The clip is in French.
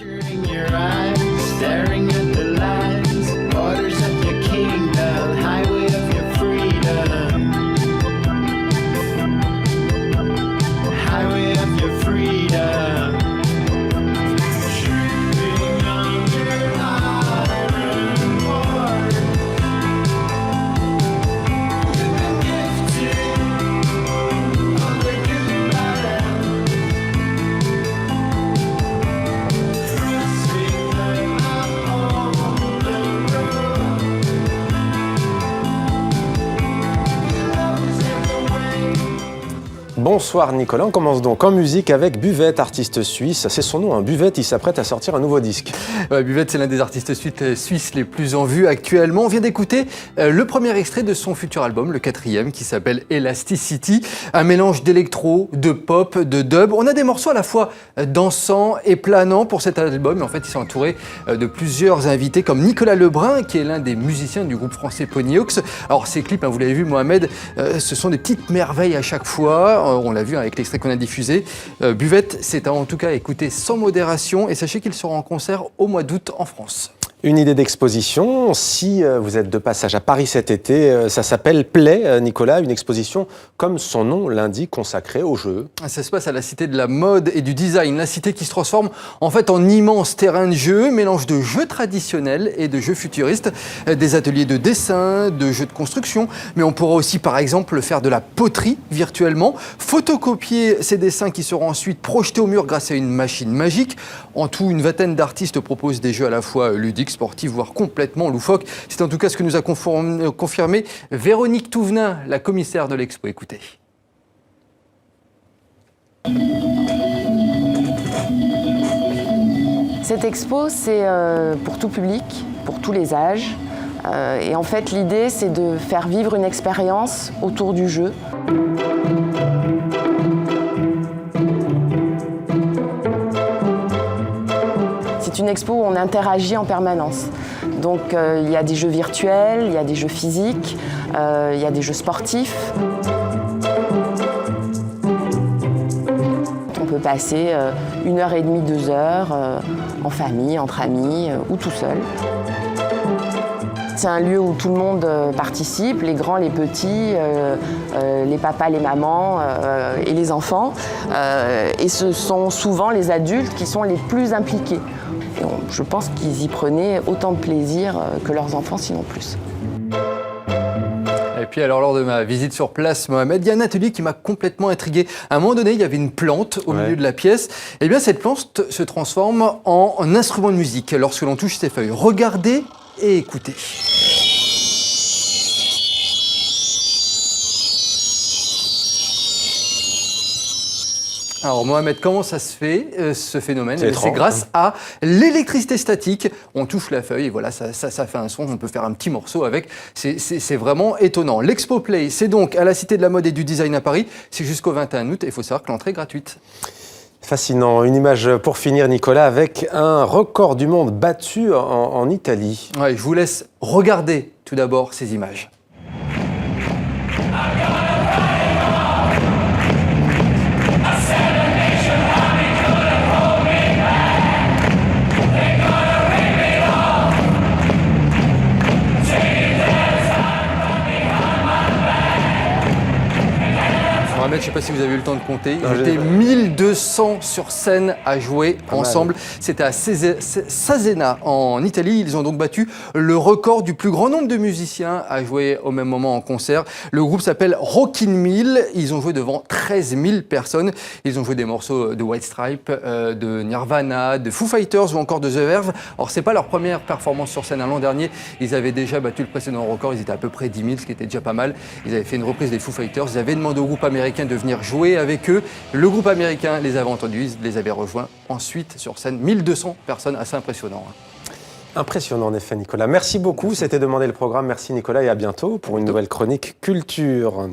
Picturing your eyes, staring at the lines, borders of your kingdom, highway of your freedom, highway of your freedom. Shooting on your iron board, you've been gifted all the good bottom. Bonsoir Nicolas, on commence donc en musique avec Buvette, artiste suisse. C'est son nom, hein. Buvette, il s'apprête à sortir un nouveau disque. Ouais, Buvette, c'est l'un des artistes suisses les plus en vue actuellement. On vient d'écouter le premier extrait de son futur album, le 4e, qui s'appelle Elasticity. Un mélange d'électro, de pop, de dub. On a des morceaux à la fois dansants et planants pour cet album. En fait, il s'est entouré de plusieurs invités comme Nicolas Lebrun, qui est l'un des musiciens du groupe français Ponyhox. Alors, ces clips, hein, vous l'avez vu, Mohamed, ce sont des petites merveilles à chaque fois. On l'a vu avec l'extrait qu'on a diffusé. Buvette, c'est en tout cas à écouter sans modération. Et sachez qu'il sera en concert au mois d'août en France. Une idée d'exposition, si vous êtes de passage à Paris cet été, ça s'appelle Play, Nicolas, une exposition comme son nom l'indique, consacrée aux jeux. Ça se passe à la Cité de la mode et du design, la cité qui se transforme en fait en immense terrain de jeu, mélange de jeux traditionnels et de jeux futuristes, des ateliers de dessin, de jeux de construction, mais on pourra aussi par exemple faire de la poterie virtuellement, photocopier ces dessins qui seront ensuite projetés au mur grâce à une machine magique. En tout, une vingtaine d'artistes proposent des jeux à la fois ludiques, sportifs, voire complètement loufoques. C'est en tout cas ce que nous a confirmé Véronique Touvenin, la commissaire de l'expo. Écoutez. Cette expo, c'est pour tout public, pour tous les âges. Et en fait, l'idée, c'est de faire vivre une expérience autour du jeu. C'est une expo où on interagit en permanence. Donc il y a des jeux virtuels, il y a des jeux physiques, il y a des jeux sportifs. On peut passer 1h30, 2 heures en famille, entre amis ou tout seul. C'est un lieu où tout le monde participe, les grands, les petits, les papas, les mamans et les enfants. Et ce sont souvent les adultes qui sont les plus impliqués. Et je pense qu'ils y prenaient autant de plaisir que leurs enfants, sinon plus. Et puis alors lors de ma visite sur place, Mohamed, il y a un atelier qui m'a complètement intrigué. À un moment donné, il y avait une plante au milieu de la pièce. Et bien cette plante se transforme en instrument de musique lorsque l'on touche ses feuilles. Regardez et écoutez. Alors Mohamed, comment ça se fait ce phénomène? C'est grâce à l'électricité statique. On touche la feuille et voilà, ça fait un son. On peut faire un petit morceau avec. C'est vraiment étonnant. L'Expo Play, c'est donc à la Cité de la mode et du design à Paris. C'est jusqu'au 21 août et il faut savoir que l'entrée est gratuite. Fascinant. Une image pour finir, Nicolas, avec un record du monde battu en Italie. Ouais, je vous laisse regarder tout d'abord ces images. Mohamed, je ne sais pas si vous avez eu le temps de compter, ils étaient 1200 sur scène à jouer ensemble. C'était à Cesena en Italie. Ils ont donc battu le record du plus grand nombre de musiciens à jouer au même moment en concert. Le groupe s'appelle Rockin' Mill. Ils ont joué devant 13 000 personnes. Ils ont joué des morceaux de White Stripes, de Nirvana, de Foo Fighters ou encore de The Verve. Alors, ce n'est pas leur première performance sur scène. L'an dernier, ils avaient déjà battu le précédent record. Ils étaient à peu près 10 000, ce qui était déjà pas mal. Ils avaient fait une reprise des Foo Fighters. Ils avaient demandé au groupe américain de venir jouer avec eux. Le groupe américain les avait entendus, ils les avaient rejoints ensuite sur scène. 1200 personnes, assez impressionnant. Impressionnant en effet, Nicolas. Merci beaucoup, c'était Demander le programme. Merci Nicolas et à bientôt pour une nouvelle chronique culture.